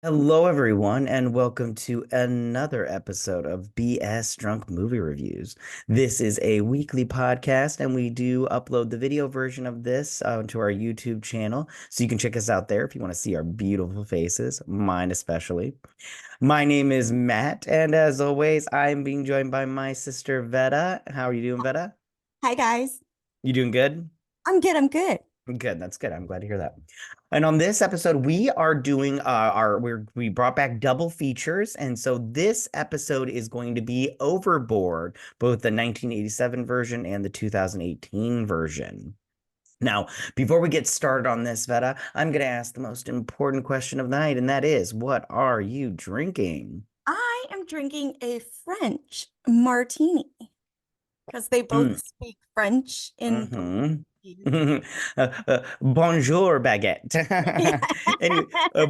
Hello, everyone, and welcome to another episode of BS Drunk Movie Reviews. This is a weekly podcast, and we do upload the video version of this to our YouTube channel. So you can check us out there if you want to see our beautiful faces, mine especially. My name is Matt, and as always, I'm being joined by my sister Vetta. How are you doing, Vetta? Hi guys. You doing good? I'm good. I'm good. Good. That's good. I'm glad to hear that. And on this episode, we are doing we brought back double features, and so this episode is going to be Overboard, both the 1987 version and the 2018 version. Now, before we get started on this, Veta, I'm going to ask the most important question of the night, and that is, what are you drinking? I am drinking a French martini because they both Mm, speak French in both hmm movies. Bonjour, baguette. Yeah. Anyway,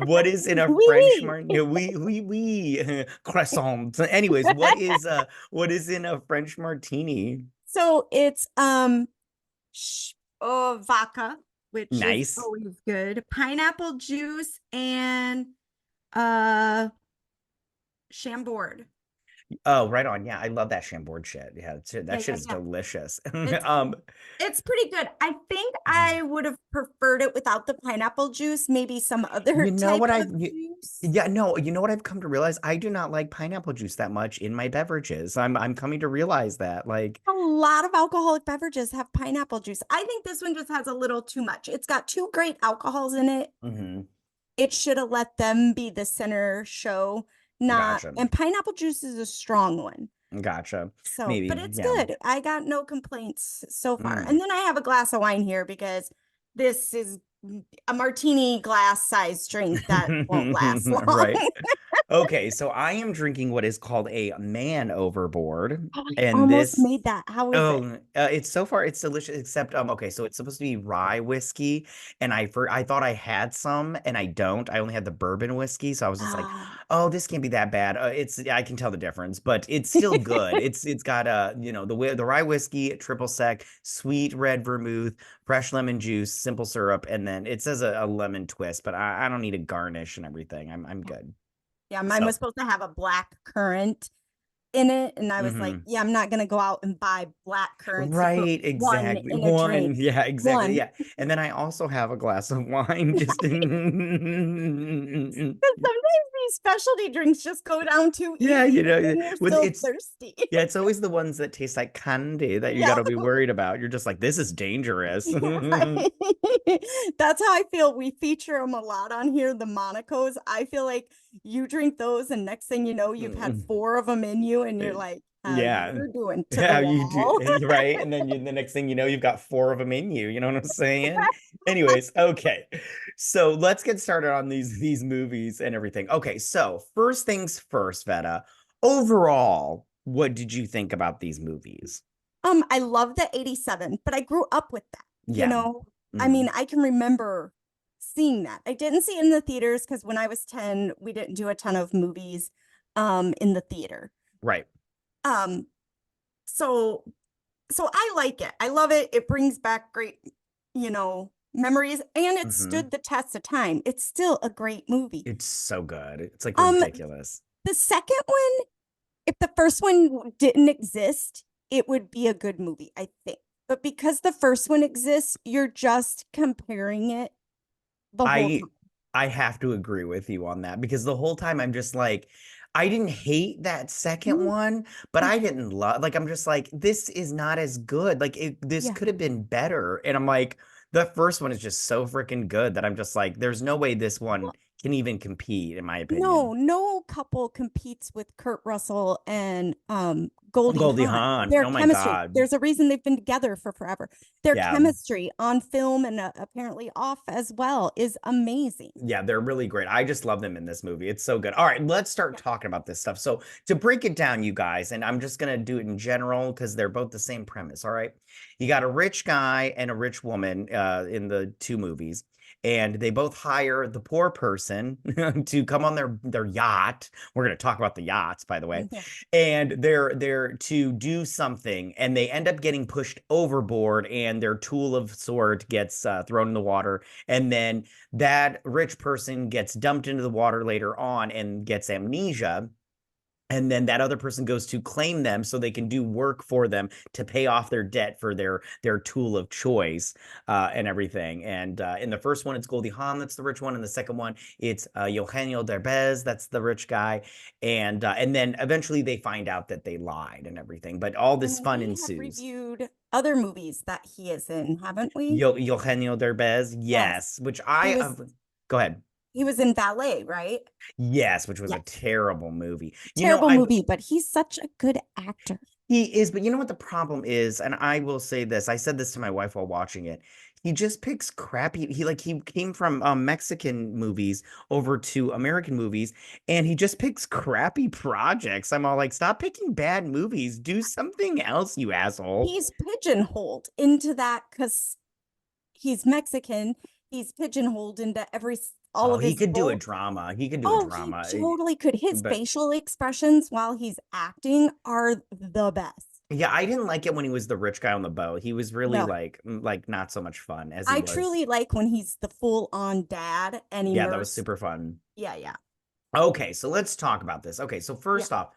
what is in a French Oui, martini? Oui, croissant. Anyways, what is in a French martini? So it's vodka, which is Nice. always good. Pineapple juice and uh Chambord. Oh, right on. Yeah, I love that Chambord shit. Yeah, Yeah, that shit yeah, is yeah. delicious. It's Um, it's pretty good. I think I would have preferred it without the pineapple juice, maybe some other you know type what of juice. yeah, no, you know what I've come to realize? I do not like pineapple juice that much in my beverages. I'm coming to realize that. Like, A lot of alcoholic beverages have pineapple juice. I think this one just has a little too much. It's got two great alcohols in it. mhm, It should have let them be the center show, not, gotcha. and pineapple juice is a strong one. Gotcha. So, but Maybe, it's yeah. good. I got no complaints so far. Mm. And then I have a glass of wine here because this is a martini glass size drink that won't last long. Right. Okay, so I am drinking what is called a man overboard, Oh, I and almost this made that. How is it? oh, it's so far it's delicious. Except okay, so it's supposed to be rye whiskey, and I thought I had some, and I don't. I only had the bourbon whiskey, so I was just like, Ah. oh, this can't be that bad. I can tell the difference, but it's still good. It's got the rye whiskey, triple sec, sweet red vermouth, fresh lemon juice, simple syrup, and then it says a lemon twist, but I don't need a garnish and everything. I'm good. Yeah, mine So. was supposed to have a black currant in it. And I was like, Mhm. yeah, I'm not going to go out and buy black currants to put Right, one exactly. in a drink. One. Yeah, exactly. One. Yeah. And then I also have a glass of wine just in Because sometimes these specialty drinks just go down too Yeah, easy and you're with still it's thirsty. yeah, it's always the ones that taste like candy that you got Yeah. to be worried about. You're just like, this is dangerous. Yeah, right. That's how I feel. We feature them a lot on here, the Monacos. I feel like you drink those, and next thing you know, you've had four of them in you, and you're like, how Yeah. you doing to the How you do, wall? right? And then the next thing you know, you've got four of them in you. You know what I'm saying? Anyways, okay. So let's get started on these movies and everything. Okay, so first things first, Veta. Overall, what did you think about these movies? I love the 87, but I grew up with that, you Yeah. know. I mean, Mhm. I can remember seeing that. I didn't see it in the theaters because when I was 10, we didn't do a ton of movies in the theater. Right. Um, so so I like it. I love it. It brings back great, memories, and it Hmm. stood the test of time. It's still a great movie. It's so good. It's like Um, ridiculous. the second one, if the first one didn't exist, it would be a good movie, I think. But because the first one exists, you're just comparing it the whole I time. I have to agree with you on that because the whole time I'm just like, I didn't hate that second Mm, one, but mm, I didn't love like I'm just like, this is not as good. Like this yeah. could have been better. And I'm like, the first one is just so freaking good that I'm just like, there's no way this one Well, can even compete, in my opinion. no couple competes with Kurt Russell and Goldie Goldie Hawn. Hawn. Their Oh my chemistry. God. There's a reason they've been together for forever. Their Yeah. chemistry on film and apparently off as well is amazing. Yeah, they're really great. I just love them in this movie. It's so good. All right, let's start talking about this stuff. So, to break it down, you guys, and I'm just going to do it in general because they're both the same premise. All right. You got a rich guy and a rich woman in the two movies, and they both hire the poor person to come on their yacht. We're going to talk about the yachts, by the way. Yeah. And they're to do something, and they end up getting pushed overboard, and their tool of sort gets thrown in the water, and then that rich person gets dumped into the water later on and gets amnesia. And then that other person goes to claim them so they can do work for them to pay off their debt for their tool of choice, and everything. And in the first one, it's Goldie Hawn that's the rich one. In the second one, it's Eugenio Derbez that's the rich guy. And then eventually they find out that they lied and everything. But all this And fun we have ensues. reviewed other movies that he is in, haven't we? Eugenio Derbez, Yes. yes. Which He I was go ahead. he was in Ballet, right? Yes, which was a Yes. terrible movie. Terrible I movie, but he's such a good actor. He is, but you know what the problem is? And I will say this. I said this to my wife while watching it. He just picks crappy. He came from Mexican movies over to American movies, and he just picks crappy projects. I'm all like, stop picking bad movies. Do something else, you asshole. He's pigeonholed into that because he's Mexican. He's pigeonholed into all Oh, of he his could do a roles. drama. He could do a Oh, he drama. totally could. His But facial expressions while he's acting are the best. yeah, I didn't like it when he was the rich guy on the boat. He was really No, like not so much fun as he I was. truly like when he's the full-on dad and Yeah, that was immersed. super fun. Yeah, yeah, Okay, so let's talk about this. Okay, so yeah. first off,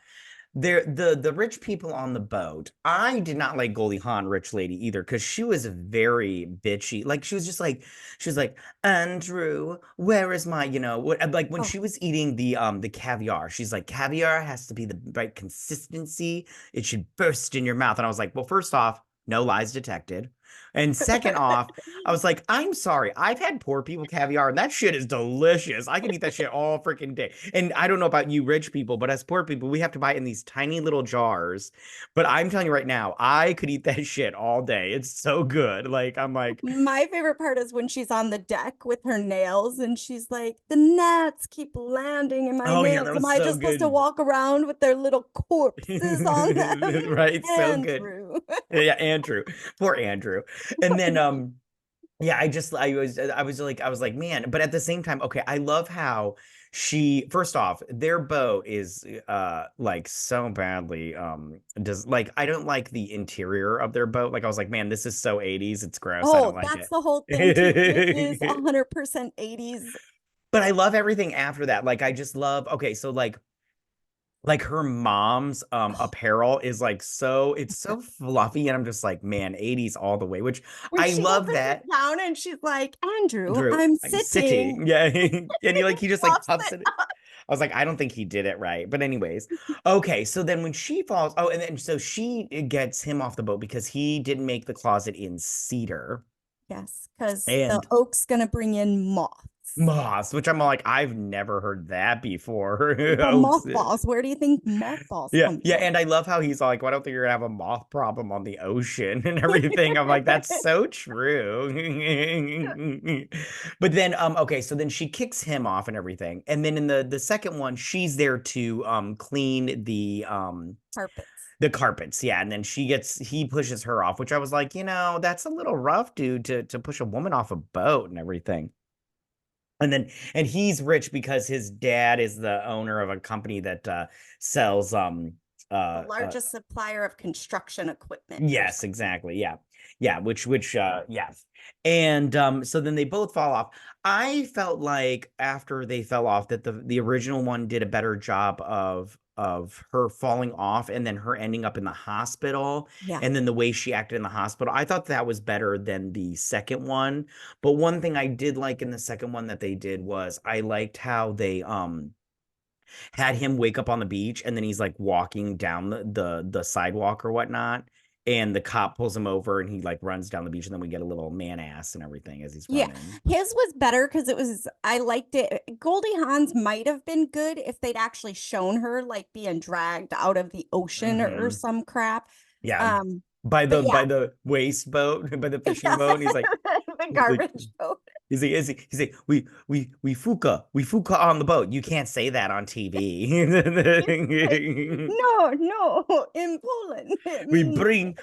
the rich people on the boat. I did not like Goldie Hawn, rich lady, either, because she was very bitchy. Like she was like, Andrew, where is my, like when Oh, she was eating the caviar, she's like, caviar has to be the right consistency. It should burst in your mouth. And I was like, well, first off, no lies detected. And second off, I was like, I'm sorry. I've had poor people caviar, and that shit is delicious. I can eat that shit all freaking day. And I don't know about you rich people, but as poor people, we have to buy it in these tiny little jars. But I'm telling you right now, I could eat that shit all day. It's so good. Like, I'm like, my favorite part is when she's on the deck with her nails and she's like, the gnats keep landing in my oh yeah, nails. that Am was I so just supposed to good. walk around with their little corpses on them? Right, so good. Andrew. Yeah, Andrew. Poor Andrew. And then yeah, I was like, man, but at the same time, okay, I love how first off, their boat is like so badly does like I don't like the interior of their boat. Like I was like, man, this is so 80s, it's gross. I don't Oh, like that's the whole thing too. It is it. 100% 80s. But I love everything after that. Like I just love, okay, so like her mom's Oh, apparel is like so it's so fluffy, and I'm just like, man, 80s all the way, which when I she love opens it that. down and she's like, Andrew, Drew, I'm I'm sitting. sitting. Yeah. And he just like Fluffs puffs it it. I was like, I don't think he did it right. But anyways, okay. So then when she falls, oh, and then so she gets him off the boat because he didn't make the closet in cedar Yes, because the and oak's gonna bring in moths. moss, which I'm like, I've never heard that before. Well, Oaks. mothballs. Where do you think mothballs Yeah, come yeah, from? and I love how he's like, well, I don't think you're gonna have a moth problem on the ocean and everything. I'm like, that's so true. But then, okay, so then she kicks him off and everything, and then in the second one, she's there to clean Carpets. the carpets, yeah, and then he pushes her off, which I was like, that's a little rough, dude, to push a woman off a boat and everything. And he's rich because his dad is the owner of a company that sells The uh, uh largest supplier of construction equipment or yes, something. exactly. Yeah. Yeah, which yes. And so then they both fall off. I felt like after they fell off that the original one did a better job of her falling off and then her ending up in the hospital, Yeah. and then the way she acted in the hospital. I thought that was better than the second one. But one thing I did like in the second one that they did was I liked how they had him wake up on the beach, and then he's like walking down the sidewalk or whatnot, and the cop pulls him over, and he like runs down the beach, and then we get a little man ass and everything as he's Yeah. running. His was better because I liked it. Goldie Hawn's might have been good if they'd actually shown her like being dragged out of the ocean or Hmm. some crap. Yeah, Um, by but the yeah, by the waste boat, by the fishing yeah. boat, and he's like, The garbage boat. he's like, we fuka on the boat. You can't say that on TV. He's like, no, no, in Poland, it means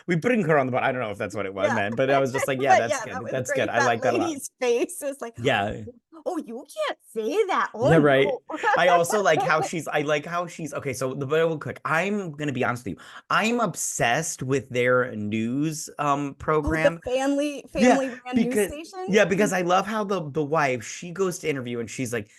We bring her on the boat. I don't know if that's what it was, yeah. man, but I was just like, yeah, But that's yeah, that good. was That's good. great. I That like that a lot. lady's face was like, Yeah. oh, you can't say that. Oh Yeah, right. no. I also like how I like how she's okay. So the real quick, I'm gonna be honest with you. I'm obsessed with their news Oh, the program. Yeah, family ran news because station. yeah, because I love how the wife she goes to interview and she's like,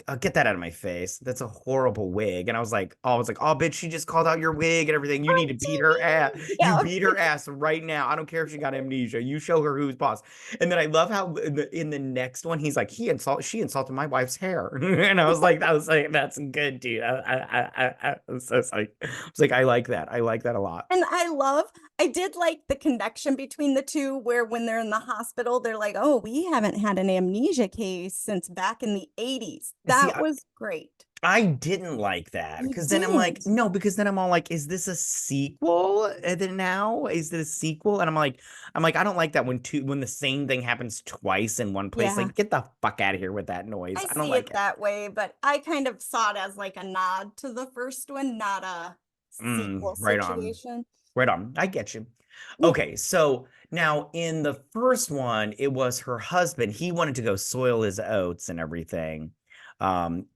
oh, get that out of my face. That's a horrible wig. And I was like, oh, bitch, she just called out your wig and everything. You On need to beat her ass. TV. You Yeah. beat her ass right now. I don't care if she got amnesia. You show her who's boss. And then I love how in the next one he's like, she insulted my wife's hair, and I was like, that's good, dude. I was like, I like that a lot. And I did like the connection between the two, where when they're in the hospital, they're like, oh, we haven't had an amnesia case since back in the 80s. See, That was great. I didn't like that You because then I'm like, didn't. no, because then I'm all like, is this a sequel? And then now is it a sequel? And I'm like, I don't like that when the same thing happens twice in one place. Yeah. Like, get the fuck out of here with that noise. I I don't see like it it. that way, but I kind of saw it as like a nod to the first one, not a sequel Right on. situation. Right on. I get you. Yeah. Okay, so now in the first one, it was her husband. He wanted to go soil his oats and everything,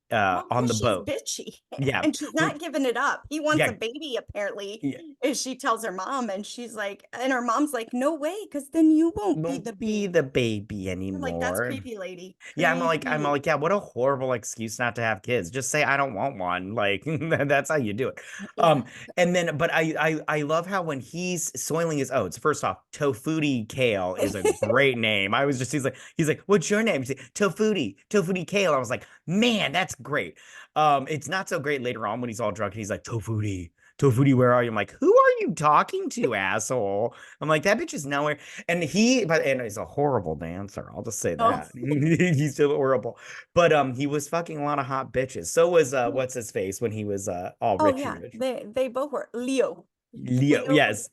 Well, on because the she's boat. bitchy Yeah, and she's not giving it up. He wants a yeah, baby, apparently, yeah. as she tells her mom, and she's like, and her mom's like, no way, because then you won't be the Won't be baby. the baby I'm like, that's anymore. creepy, lady. Yeah, I'm Creepy. like, yeah, what a horrible excuse not to have kids. Just say I don't want one. Like that's how you do it. Yeah. And then, but I love how when he's soiling his oats. First off, Tofuti Kale is a great name. I was just he's like, what's your name? He's like, Tofuti Kale. I was like, man, that's great. It's not so great later on when he's all drunk and he's like, Tofuti, where are you? I'm like, who are you talking to, asshole? I'm like, that bitch is nowhere. And he's a horrible dancer. I'll just say Oh, that. He's still horrible. But he was fucking a lot of hot bitches. So was what's his face when he was all oh Richie yeah. Rich. They both were Leo. Leo, Leo. yes.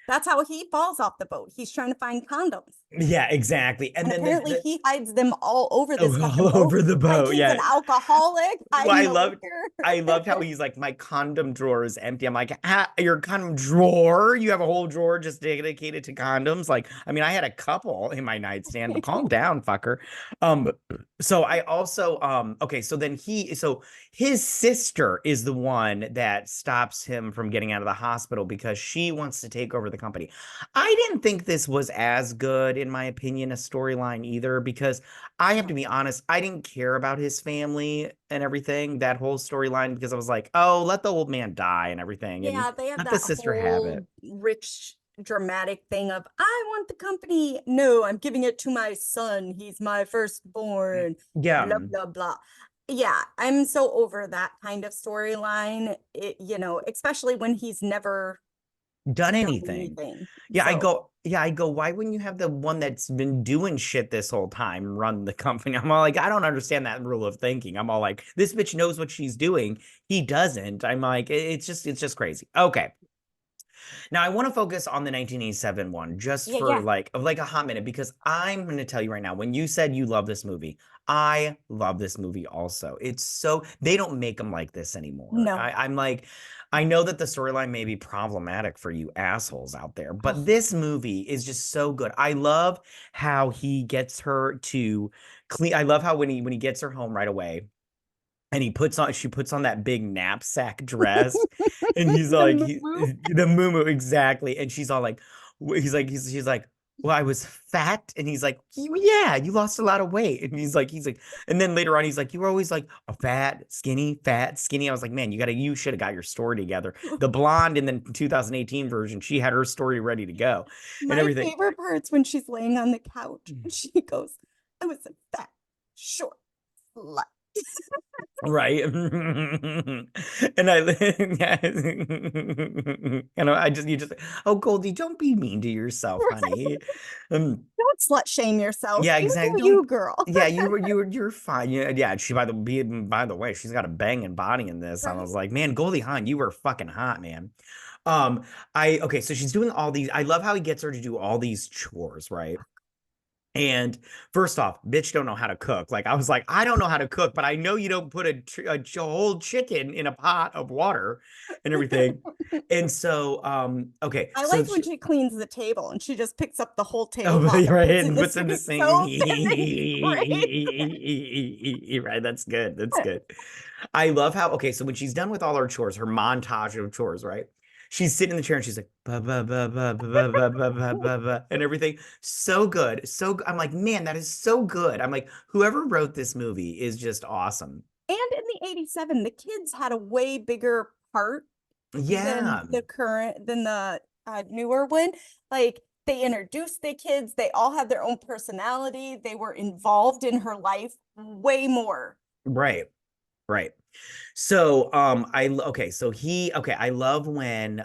That's how he falls off the boat. He's trying to find condoms. Yeah, exactly. And And then apparently he hides them all over this fucking all boat. over the Like boat. he's an Yeah. alcoholic Well, hiding the liquor. I loved how he's like, my condom drawer is empty. I'm like, your condom drawer? You have a whole drawer just dedicated to condoms? Like, I mean, I had a couple in my nightstand, but calm down, fucker. Um, so I also okay, so then so his sister is the one that stops him from getting out of the hospital because she wants to take over the company. I didn't think this was as good, in my opinion, a storyline either, because I have to be honest, I didn't care about his family and everything, that whole storyline, because I was like, oh, let the old man die and everything, and Yeah, they have let the that sister have it. whole rich, dramatic thing of, I want the company. No, I'm giving it to my son. He's my firstborn. Yeah, Blah, blah, blah. Yeah, I'm so over that kind of storyline. Especially when he's never done done anything. anything. Yeah, So, I go, why wouldn't you have the one that's been doing shit this whole time run the company? I'm all like, I don't understand that rule of thinking. I'm all like, this bitch knows what she's doing. He doesn't. I'm like, it's just crazy. Okay. Now I want to focus on the 1987 one just yeah, for yeah. like a hot minute because I'm going to tell you right now, when you said you love this movie, I love this movie also. It's so they don't make them like this anymore. No. I'm like, I know that the storyline may be problematic for you assholes out there, but Oh, this movie is just so good. I love how he gets her to clean. I love how when he gets her home right away and she puts on that big knapsack dress and he's the like moo. the moo exactly and she's all like she's like, well, I was fat, and he's like, yeah, you lost a lot of weight, and he's like and then later on he's like, you were always like a fat skinny. I was like, man, you should have got your story together. The blonde in the 2018 version, she had her story ready to go and My everything. favorite part's when she's laying on the couch and she goes, I was a fat, short slut. Right. And I and I just you just oh Goldie, don't be mean to yourself, honey. Um Don't slut shame yourself. yeah, You exactly. do Don't you, girl. yeah, you're fine. Yeah, she by the way, she's got a banging body in this. I Right. was like, man, Goldie Hawn, you were fucking hot, man. I okay, so she's doing all these. I love how he gets her to do all these chores, right? And first off, bitch don't know how to cook. Like I was like, I don't know how to cook, but I know you don't put a whole chicken in a pot of water and everything. And so, okay, I so like when she cleans the table and she just picks up the whole oh, tablecloth and right, puts it in and the puts in the sink sink. soap and then sprays. Right, that's good. That's good. I love how okay, so when she's done with all her chores, her montage of chores, right? She's sitting in the chair and she's like ba ba ba ba ba ba ba ba ba ba and everything. So good. I'm like, man, that is so good. I'm like, whoever wrote this movie is just awesome. And in the 87, the kids had a way bigger part Yeah. than the newer one. Like they introduced the kids, they all had their own personality, they were involved in her life way more. Right. Right. So I love when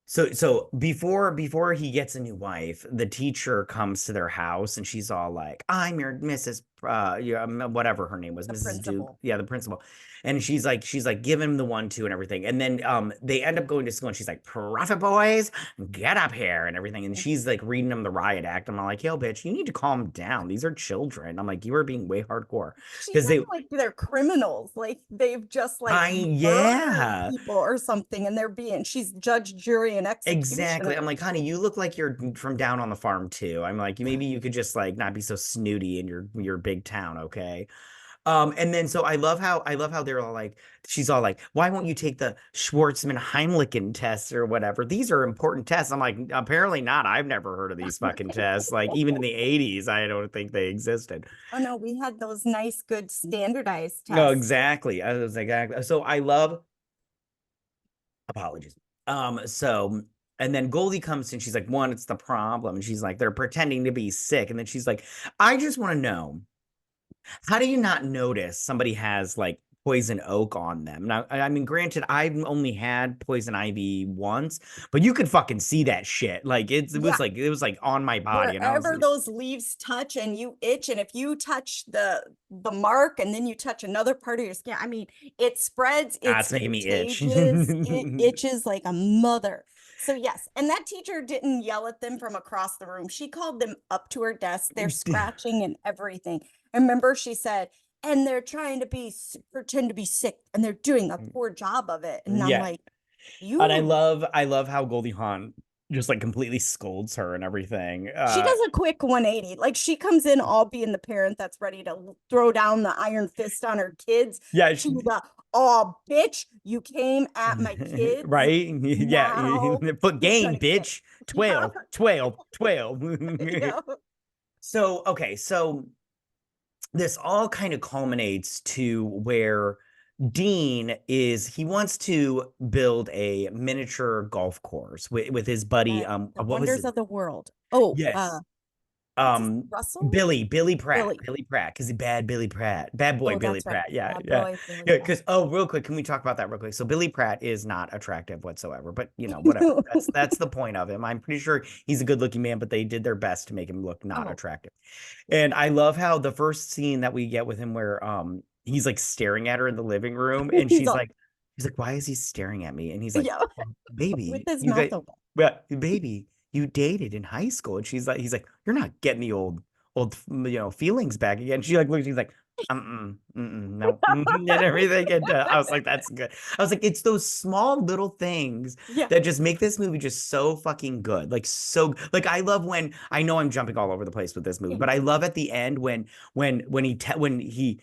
so before he gets a new wife, the teacher comes to their house and she's all like, "I'm your Mrs. Yeah, whatever her name was, The Mrs. Duke, principal. yeah, the principal." And she's like giving him the 1-2 and everything. And then they end up going to school and she's like, "Prophet boys, get up here," and everything. And she's like reading them the riot act. I'm like, "Yo, bitch, you need to calm down. These are children." I'm like, "You are being way hardcore." She Because said they like they're criminals, like they've just like I murdered yeah. people or something, and she's judge, jury, and Exactly. I'm executioner. like, honey, you look like you're from down on the farm too. I'm like, maybe you could just like not be so snooty in your big town, okay? And then so I love how they're all like, she's all like, why won't you take the Schwartzman Heimlichen tests or whatever? These are important tests. I'm like, apparently not. I've never heard of these fucking tests. Like even in the 80s, I don't think they existed. Oh no, we had those nice, good standardized No, tests. exactly. I was exactly so I love apologies. So and then Goldie comes in, she's like, one, it's the problem. And she's like, they're pretending to be sick. And then she's like, I just want to know, how do you not notice somebody has like poison oak on them? Now, I mean, granted, I've only had poison ivy once, but you could fucking see that shit. Like Yeah, it was like on my body. And I was wherever like, those leaves touch and you itch, and if you touch the mark and then you touch another part of your skin, I mean, it spreads, ah, it's it's making me itch. contagious, it itches like a mother. So yes, and that teacher didn't yell at them from across the room. She called them up to her desk. They're scratching and everything. And remember, she said, and they're trying to pretend to be sick, and they're doing a poor job of it. And I'm Yeah. like, And I you love I love how Goldie Hawn just like completely scolds her and everything. she does a quick 180. Like she comes in all being the parent that's ready to throw down the iron fist on her kids Yeah, to the, oh, bitch, you came at my kids. right? Yeah. Now Foot you're game, gonna get, bitch. yeah, 12, 12, 12. yeah. So, okay, so this all kind of culminates to where Dean is he wants to build a miniature golf course with his buddy The what was wonders it? of the world. Oh, Yes. what's his Russell? Billy. Billy Pratt, because bad Billy Pratt, bad boy Oh, Billy that's right. Pratt, yeah, Bad yeah, boy, Billy yeah. Pratt. Because oh, real quick, can we talk about that real quick? So Billy Pratt is not attractive whatsoever, but whatever. That's the point of him. I'm pretty sure he's a good looking man, but they did their best to make him look not Oh, attractive. And I love how the first scene that we get with him, where he's like staring at her in the living room, and he's all, he's like, why is he staring at me? And he's like, yeah, "Well, with baby, his you mouth got, open. well, baby, you dated in high school," and he's like, you're not getting the old feelings back again. She like looks, she's like, no, and everything. And I was like, that's good. I was like, it's those small little things Yeah. that just make this movie just so fucking good. Like like I love when I know I'm jumping all over the place with this movie, but I love at the end when he's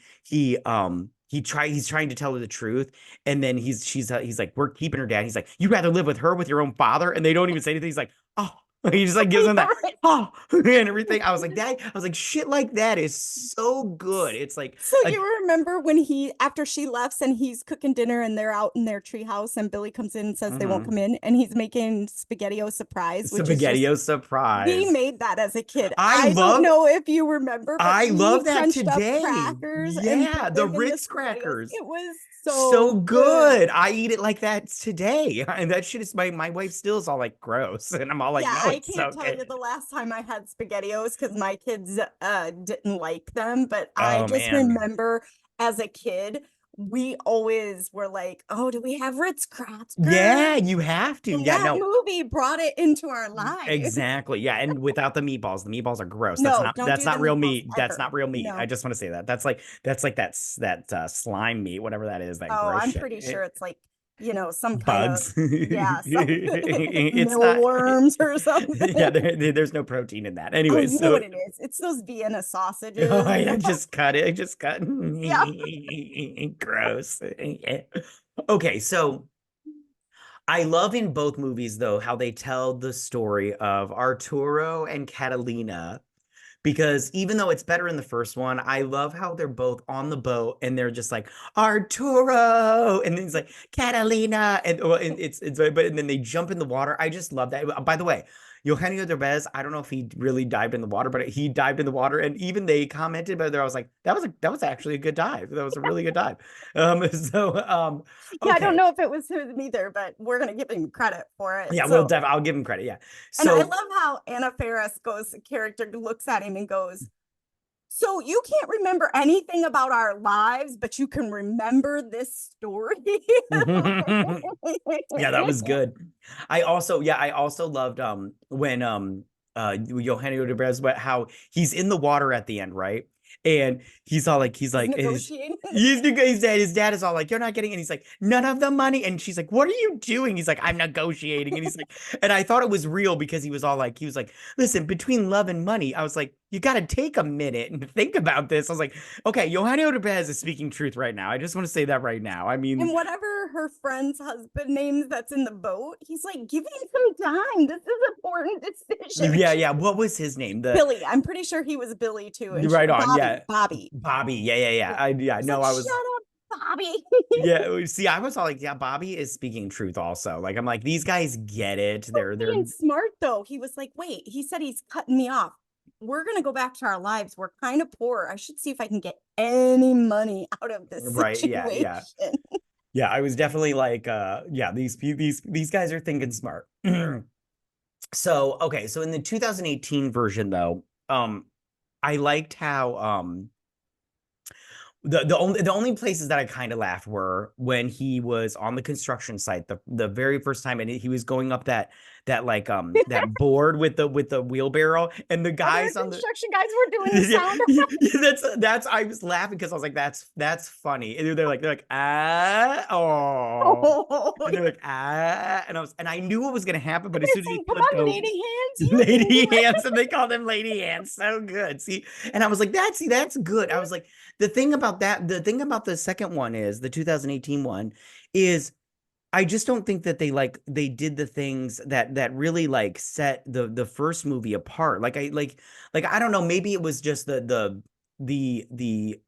trying to tell her the truth, and then he's like, we're keeping her dad. He's like, you'd rather live with her with your own father, and they don't even say anything. He's like, oh. He just like gives Yeah, them that right. oh and everything. I was like, shit like that is so good. It's So like you remember when after she left and he's cooking dinner and they're out in their treehouse and Billy comes in and says they won't come mhm. in and he's making SpaghettiO surprise, which is just, SpaghettiO we surprise. made that as a kid. I I don't love know if you remember, but I we love that crunched up today. crackers and Yeah, put the them in the Ritz SpaghettiOs. crackers. It was So so good. good. I eat it like that today. And that shit is my wife still is all like gross. And I'm all like, Yeah, no, I it's can't tell okay. you the last time I had SpaghettiOs because my kids didn't like them, but I Oh just man. remember as a kid we always were like, oh, do we have Ritz-Crackers? Yeah, you have to. And Yeah, that no, movie brought it into our lives. exactly. Yeah, and without the meatballs are gross. That's No, not don't that's do the not real meatballs meat. That's ever. not real meat. I No. just want to say that. That's like that slime meat, whatever that is, that Oh, gross I'm shit. pretty sure it's like, some kind of, Bugs. yeah, some It's not. mealworms or Yeah, something. there's no protein in that. Oh, Anyways, you know so what it is? It's those Vienna oh, sausages. I just cut it. I just cut. Yeah. Gross. Okay, so I love in both movies though how they tell the story of Arturo and Catalina, because even though it's better in the first one, I love how they're both on the boat and they're just like Arturo, and then it's like Catalina, and, well, and it's but and then they jump in the water. I just love that. By the way, Eugenio Derbez, I don't know if he really dived in the water, but he dived in the water, and even they commented about there. I was like, that was actually a good dive. That was a really good dive. Yeah, I don't Okay. know if it was him either, but we're gonna give him credit for it. Yeah, So, I'll give him credit. Yeah. and I So love how Anna Faris goes, character looks at him and goes, so you can't remember anything about our lives, but you can remember this story. yeah, that was good. I also loved when Eugenio Derbez, but how he's in the water at the end, right? And he's He's like negotiating. his dad is all like, you're not getting, and he's like, none of the money. And she's like, what are you doing? He's like, I'm negotiating. And he's like, and I thought it was real because he was like, listen, between love and money, I was like, you got to take a minute and think about this. I was like, okay, Eugenio Derbez is speaking truth right now. I just want to say that right now. I mean, And whatever her friend's husband names that's in the boat, he's like, give him some time. This is an important decision. yeah. What was his name? Billy. I'm pretty sure he was Billy too. And Right on. Bobby. Yeah. Bobby. Bobby. Yeah. He's No, like, I shut was. up, Bobby. Yeah. See, I was all like, yeah, Bobby is speaking truth also. Like, I'm like, these guys get it. They're Being smart though. He was like, wait, he said he's cutting me off. We're gonna go back to our lives. We're kind of poor. I should see if I can get any money out of this right. situation. Yeah. I was definitely like, yeah, these guys are thinking smart. So, okay, so in the 2018 version though, I liked how the only places that I kind of laughed were when he was on the construction site the very first time, and he was going up that like that board with the wheelbarrow, and the Other guys on the construction guys were doing the yeah, sound that's I was laughing because I was like, that's funny. And they're like ah oh, and they're effects. like ah, and I knew what was gonna happen, but as They're soon as he saying, come flipped on, over, lady hands. You can lady do it. hands, and they call them lady hands. So good. See, and I was like, that's good. I was like, the thing about the second one is the 2018 one is I just don't think that they did the things that really like set the first movie apart. Like I don't know, maybe it was just the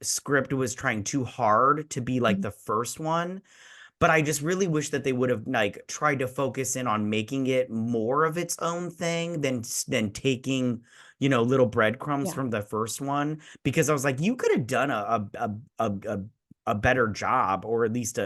script was trying too hard to be like the first one, but I just really wish that they would have like tried to focus in on making it more of its own thing than taking, little breadcrumbs Yeah. from the first one, because I was like, you could have done a better job, or at least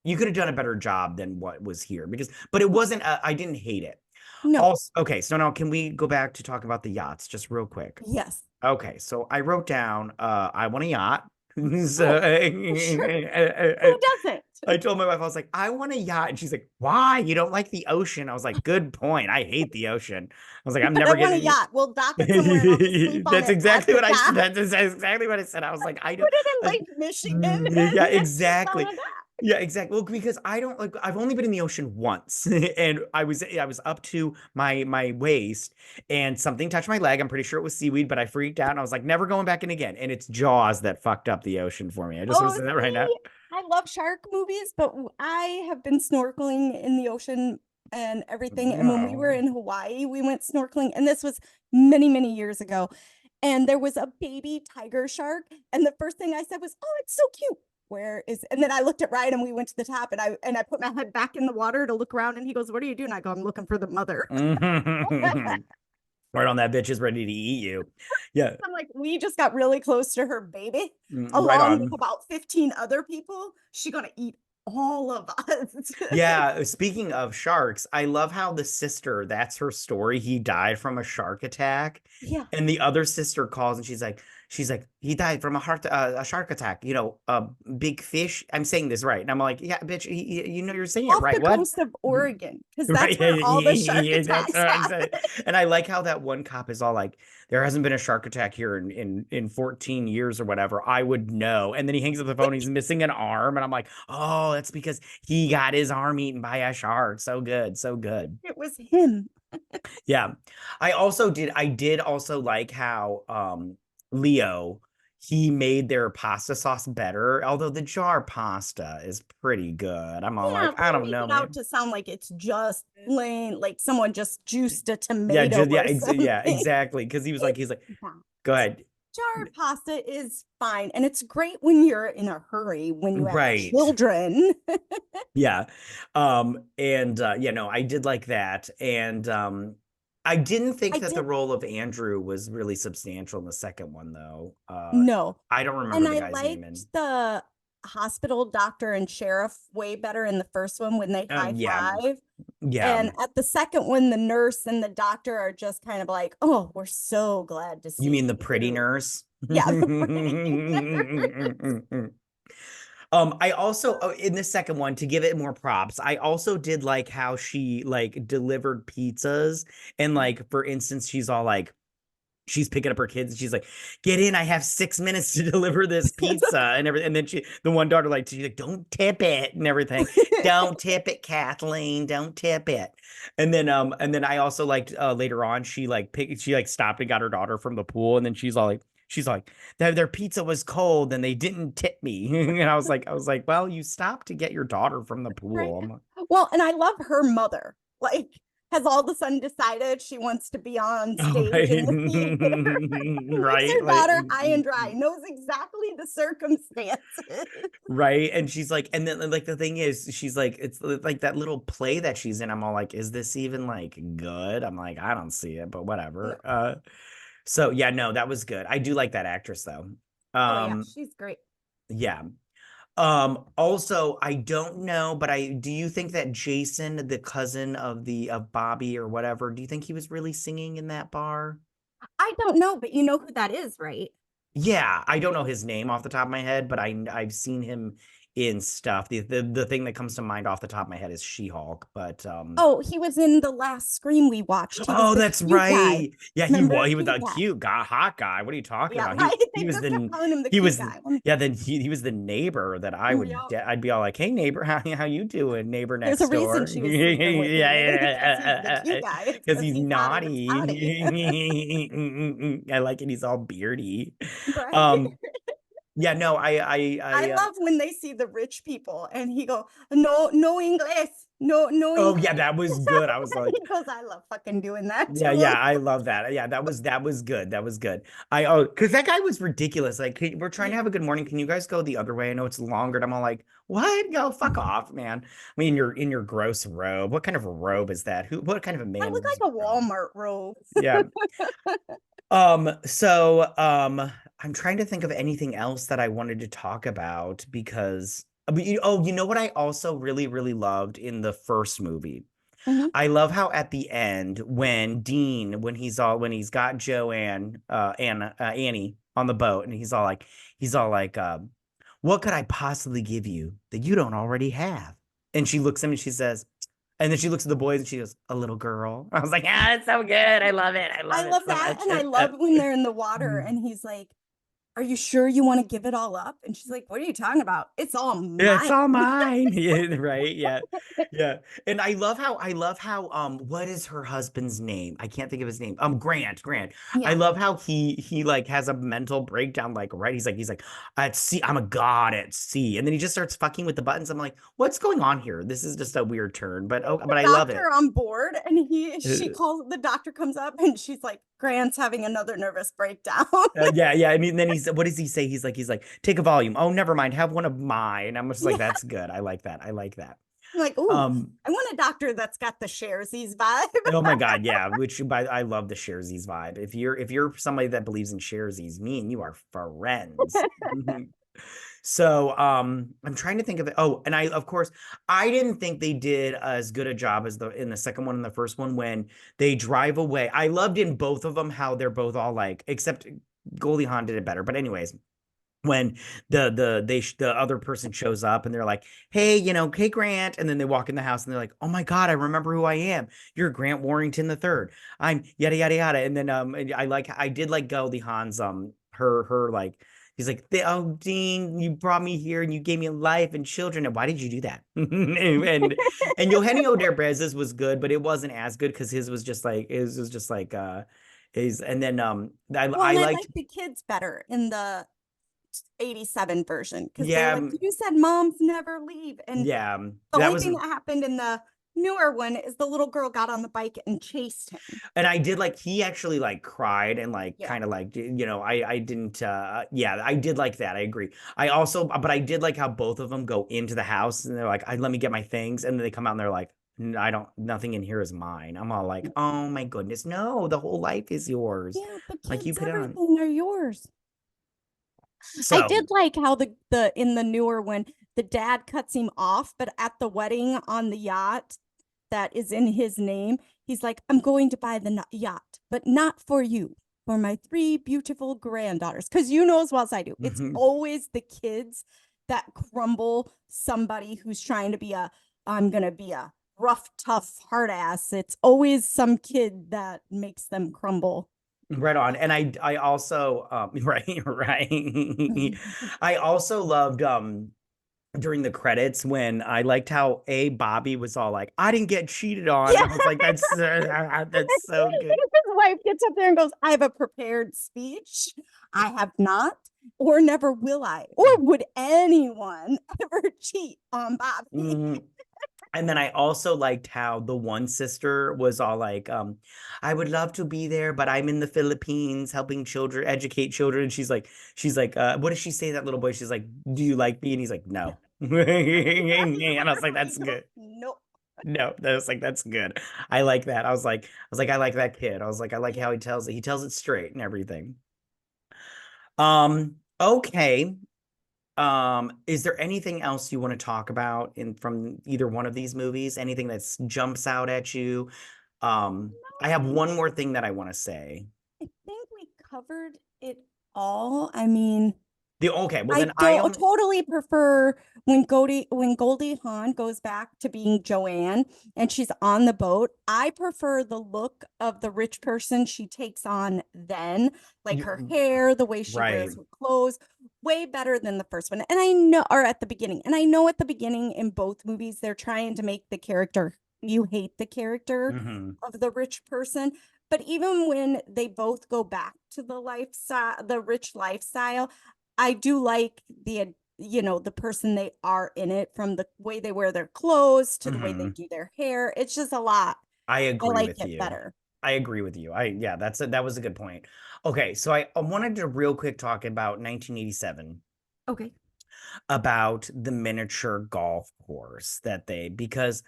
you could have done a better job than what was here, but it wasn't I didn't hate it. No. Also, okay, so now can we go back to talk about the yachts just real quick? Yes. Okay, so I wrote down I want a yacht. Oh, So sure. Who doesn't? I told my wife, I was like, I want a yacht. And she's like, why? You don't like the ocean? I was like, good point. I hate the ocean. I was like, I'm But I never want a getting. yacht. We'll dock it somewhere and I'll just sleep on That's it at exactly the what I said. dock. That's exactly what I said. I was like, I don't. Put it in I- Lake Michigan. yeah, And it's just on exactly. a dock. Yeah, exactly. Well, because I don't like. I've only been in the ocean once, and I was up to my waist, and something touched my leg. I'm pretty sure it was seaweed, but I freaked out, and I was like, never going back in again. And it's Jaws that fucked up the ocean for me. I just want Oh, to say that right now. see, I love shark movies, but I have been snorkeling in the ocean and everything. And when we were No. in Hawaii, we went snorkeling, and this was many, many years ago. And there was a baby tiger shark. And the first thing I said was, oh, it's so cute. Where is, and then I looked at Ryan and we went to the top, and I put my head back in the water to look around, and he goes, what are you doing? I go, I'm looking for the mother. Right on, that bitch is ready to eat you. Yeah, I'm like, we just got really close to her baby, right along with on. about 15 other people. She gonna eat all of us. Yeah, speaking of sharks, I love how the that's her story. He died from a shark attack. Yeah. And the other sister calls and she's like, she's like, he died from a shark attack, a big fish. I'm saying this right. And I'm like, yeah, bitch, you're saying it Off right. the What? coast of Oregon, because Right. that's where all the shark That's attacks what I'm saying. happen. And I like how that one cop is all like, there hasn't been a shark attack here in 14 years or whatever. I would know. And then he hangs up the phone. He's missing an arm. And I'm like, oh, that's because he got his arm eaten by a shark. So good. So good. It was him. Yeah. I did also like how Leo, he made their pasta sauce better, although the jar pasta is pretty good. I'm all Yeah, like, they I don't make know, it out man. to sound like it's just plain, like someone just juiced a Yeah, tomato or yeah, something. exactly. Because he's like, Yeah. go ahead. Jar pasta is fine. And it's great when you're in a hurry, when you have Right. children. Yeah. And yeah, no, I did like that. And I didn't think I that the did role of Andrew was really substantial in the second one, though. no. I don't remember And the I guy's name in. liked the hospital doctor and sheriff way better in the first one when they high Yeah, five. yeah. And at the second one, the nurse and the doctor are just kind of like, oh, we're so glad to You see mean the pretty you. nurse? Yeah, the pretty nurse. I also in the second one, to give it more props, I also did like how she like delivered pizzas, and like for instance, she's all like, she's picking up her kids and she's like, get in, I have 6 minutes to deliver this pizza and everything. And then the one daughter, like, she's like, don't tip it and everything. Don't tip it, Kathleen, don't tip it. And then I also liked later on, she like stopped and got her daughter from the pool, and then she's like, their pizza was cold and they didn't tip me. And I was like, well, you stopped to get your daughter from the Right. pool. I'm like, Well, and I love her mother. Like, has all of a sudden decided she wants to be on oh, stage in right. the theater. Leaves Right, her like, daughter high and dry, knows exactly the circumstances. right. And she's like, and then like the thing is, she's like, it's like that little play that she's in. I'm all like, is this even like good? I'm like, I don't see it, but No. whatever. So yeah, no, that was good. I do like that actress though. Oh yeah, Um, she's great. yeah. Also, I don't know, but I do you think that Jason, the cousin of Bobby or whatever, do you think he was really singing in that bar? I don't know, but you know who that is, right? Yeah, I don't know his name off the top of my head, but I've seen him in stuff. The thing that comes to mind off the top of my head is She-Hulk, but Oh, he was in the last Scream we watched. He was oh, the that's cute guy. right. Yeah, Remember? he was Cute a guy. cute guy, hot guy. What are you talking Yeah, about? right. He They was just kept the calling him the he cute was guy. yeah, then he was the neighbor that Yep. I'd be all like, "Hey neighbor, how you doing, neighbor There's next a reason door?" she was sleeping with him, because he's the Yeah, cute guy. It's because because he's he's hot and snotty. naughty. I like it. He's all beardy. Right. Um, yeah, no, I love when they see the rich people and he go, no, no English, no oh English. yeah, that was good. I was like, He goes, I love fucking doing that to yeah, him. yeah, I love that. Yeah, that was good. That was good. I oh, because that guy was ridiculous. Like, we're trying to Yeah. have a good morning. Can you guys go the other way? I know it's longer. And I'm all like, what? Go fuck off, man. I mean, you're in your gross robe. What kind of a robe is that? What kind of a I man look wears like a a robe? Walmart robe. Yeah. So I'm trying to think of anything else that I wanted to talk about because oh, you know what I also really, really loved in the first movie? Mhm. I love how at the end when Dean, when he's got Joanne, Annie on the boat, and he's all like, what could I possibly give you that you don't already have? And she looks at him and she says, and then she looks at the boys and she goes, a little girl. I was like, ah, it's so good. I love it. I I love it love so that. much. And I love when they're in the water and he's like, are you sure you want to give it all up? And she's like, what are you talking about? It's all Yeah, it's mine. all mine. Yeah, right. Yeah. Yeah. And I love how what is her husband's name? I can't think of his name. Grant. I Yeah. love how he like has a mental breakdown, like, right. He's like, at sea, I'm a god at sea. And then he just starts fucking with the buttons. I'm like, what's going on here? This is just a weird turn, but oh, but I love Doctor it. on board and she Uh, calls the doctor comes up and she's like, Grant's having another nervous breakdown. yeah, yeah. I mean, then what does he say? He's like, take a volume. Oh, never mind. Have one of mine. I'm just like, Yeah. that's good. I like that. I like that. I'm like, ooh, Um, I want a doctor that's got the Sharesies vibe. Oh my God, yeah. I love the Sharesies vibe. If you're somebody that believes in Sharesies, me and you are friends. So I'm trying to think of it. Oh, and I of course I didn't think they did as good a job as the in the second one and the first one when they drive away. I loved in both of them how they're both all like, except Goldie Hawn did it better. But anyways, when the other person shows up and they're like, hey, hey Grant, and then they walk in the house and they're like, oh my God, I remember who I am. You're Grant Warrington the third. I'm yada yada yada. And then I did like Goldie Hawn's her like, he's like, oh Dean, you brought me here and you gave me life and children, and why did you do that? And Eugenio Derbez's was good, but it wasn't as good because his was just like, his was just like is and then Well, I and I liked, like the kids better in the 87 version because they're yeah, like, you said moms never leave. And yeah, the that only was. thing that happened in the newer one is the little girl got on the bike and chased him. And I did like, he actually like cried and like Yeah. kind of like, I didn't yeah, I did like that. I agree. I also, but I did like how both of them go into the house and they're like, let me get my things, and then they come out and they're like, I don't, nothing in here is mine. I'm all like, oh my goodness, no, the whole life is yours. Yeah, but Like, you kids, put it on. everything are yours. I So did like how the in the newer one, the dad cuts him off, but at the wedding on the yacht that is in his name, he's like, I'm going to buy the yacht, but not for you, for my three beautiful granddaughters. Because you know as well as I do, it's always the kids that crumble somebody who's trying to be I'm going to be a rough, tough, hard ass. It's always some kid that makes them crumble. right on. And I also right. I also loved during the credits when I liked how Bobby was all like, I didn't get cheated on. Yeah. And I was like, that's so good. His wife gets up there and goes, I have a prepared speech. I have not, or never will I, or would anyone ever cheat on Bobby? Mhm. And then I also liked how the one sister was all like, I would love to be there, but I'm in the Philippines helping children, educate children. And she's like, what does she say to that little boy? She's like, do you like me? And he's like, no. And I was like, that's good. No. No, that was like, that's good. I like that. I like that kid. I was like, I like how he tells it straight and everything. Okay. Is there anything else you want to talk about from either one of these movies? Anything that jumps out at you? I have one more thing that I want to say. I think we covered it all. I mean, Okay, well I then don't totally prefer when Goldie Hawn goes back to being Joanne and she's on the boat. I prefer the look of the rich person she takes on then, like her hair, the way she right. wears her clothes, way better than the first one. And I know, or at the beginning, and I know at the beginning in both movies, they're trying to make the character, you hate the character of the rich person. But even when they both go back to the lifestyle, the rich lifestyle, I do like the person they are in it, from the way they wear their clothes to the way they do their hair. It's just a lot. I I agree like with it you. better. I agree with you. Yeah, that was a good point. Okay, so I wanted to real quick talk about 1987. Okay. About the miniature golf course because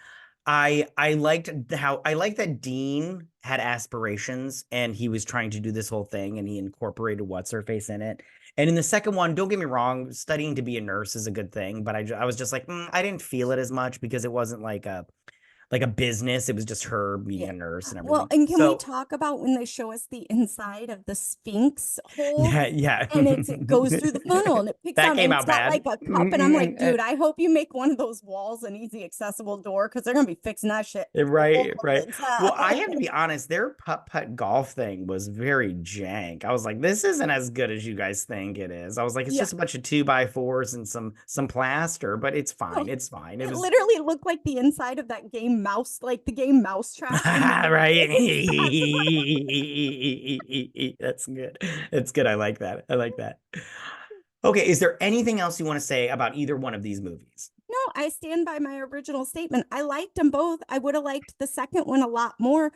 I liked that Dean had aspirations and he was trying to do this whole thing and he incorporated what's her face in it. And in the second one, don't get me wrong, studying to be a nurse is a good thing, but I was just like, I didn't feel it as much because it wasn't like a business. It was just her being Yeah. a nurse and Well, everything. and can we So talk about when they show us the inside of the Sphinx hole? yeah. And it goes through the funnel and it picks That out, came and it's out got bad. like a cup. And I'm like, dude, I hope you make one of those walls an easy accessible door, because they're gonna be fixing that shit all Right, right. the Well, I have to time. be honest, their putt-putt golf thing was very jank. I was like, this isn't as good as you guys think it is. I was like, it's Yeah. just a bunch of 2x4s and some plaster, but it's No, fine. It's fine. It it was literally looked like the inside of that game Mouse, like the game Mousetrap. And right. That's good. That's good. I like that. I like that. Okay, is there anything else you want to say about either one of these movies? No, I stand by my original statement. I liked them both. I would have liked the second one a lot more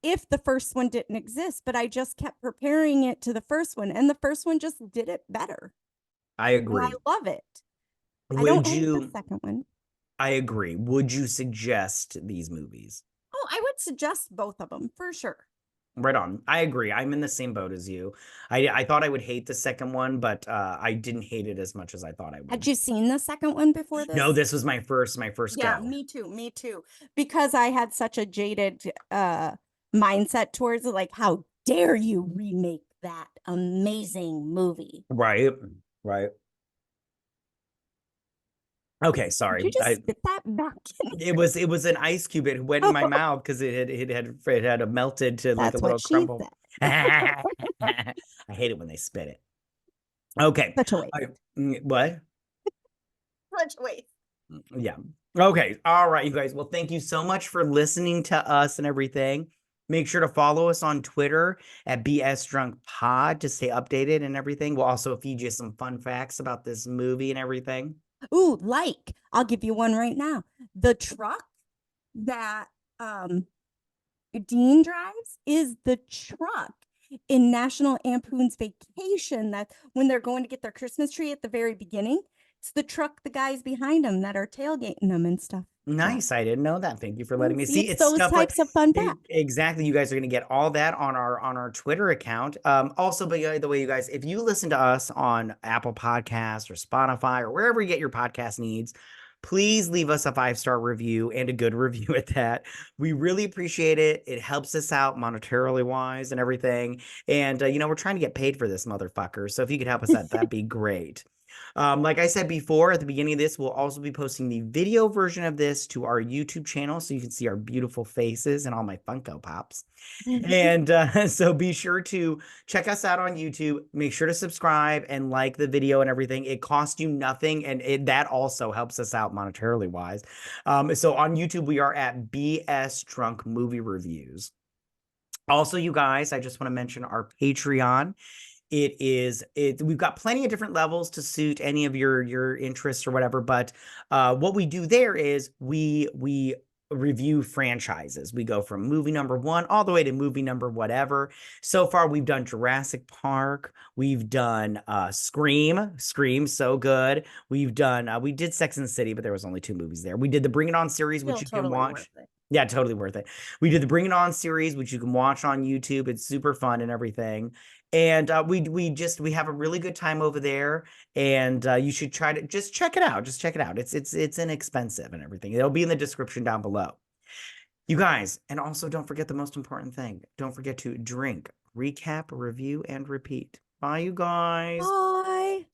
if the first one didn't exist, but I just kept preparing it to the first one, and the first one just did it better. I And I agree. love it. I don't Would hate the you? second one. I agree. Would you suggest these movies? Oh, I would suggest both of them for sure. Right on. I agree. I'm in the same boat as you. I thought I would hate the second one, but I didn't hate it as much as I thought I Had would. you seen the second one before No, this? this was my first Yeah, go. me too. Me too. Because I had such a jaded mindset towards it, like, how dare you remake that amazing movie. Right. Right. Okay, Did you sorry. just spit that back in? It was an ice cube. It went in my Oh, mouth because it had melted to like a that's what little she crumble. said. I hate it when they spit it. Okay. Such a waste. What? Such a waste. Yeah. Okay. All right, you guys. Well, thank you so much for listening to us and everything. Make sure to follow us on Twitter at BS Drunk Pod to stay updated and everything. We'll also feed you some fun facts about this movie and everything. Ooh, like, I'll give you one right now. The truck that Dean drives is the truck in National Lampoon's Vacation, that when they're going to get their Christmas tree at the very beginning, it's the truck, the guys behind them that are tailgating them and stuff. Nice. I didn't know that. Thank you for letting me see. It's It's those stuff like types of fun facts. exactly. You guys are going to get all that on our Twitter account. Also, by the way, you guys, if you listen to us on Apple Podcasts or Spotify or wherever you get your podcast needs, please leave us a 5-star review and a good review at that. We really appreciate it. It helps us out monetarily wise and everything. And we're trying to get paid for this motherfucker. So if you could help us out, that'd be great. Like I said before, at the beginning of this, we'll also be posting the video version of this to our YouTube channel so you can see our beautiful faces and all my Funko Pops. And so be sure to check us out on YouTube. Make sure to subscribe and like the video and everything. It costs you nothing, and that also helps us out monetarily wise. So on YouTube, we are at BS Drunk Movie Reviews. Also, you guys, I just want to mention our Patreon. We've got plenty of different levels to suit any of your interests or whatever, but what we do there is we review franchises. We go from movie number 1 all the way to movie number whatever. So far we've done Jurassic Park, we've done Scream, so good. We did Sex and the City, but there was only 2 movies there. We did the Bring It On series, which you can watch. Yeah, totally worth it. We did the Bring It On series, which you can watch on YouTube. It's super fun and everything. And we have a really good time over there, and you should try to just check it out. Just check it out. It's inexpensive and everything. It'll be in the description down below. You guys, and also don't forget the most important thing. Don't forget to drink, recap, review, and repeat. Bye, you guys. Bye.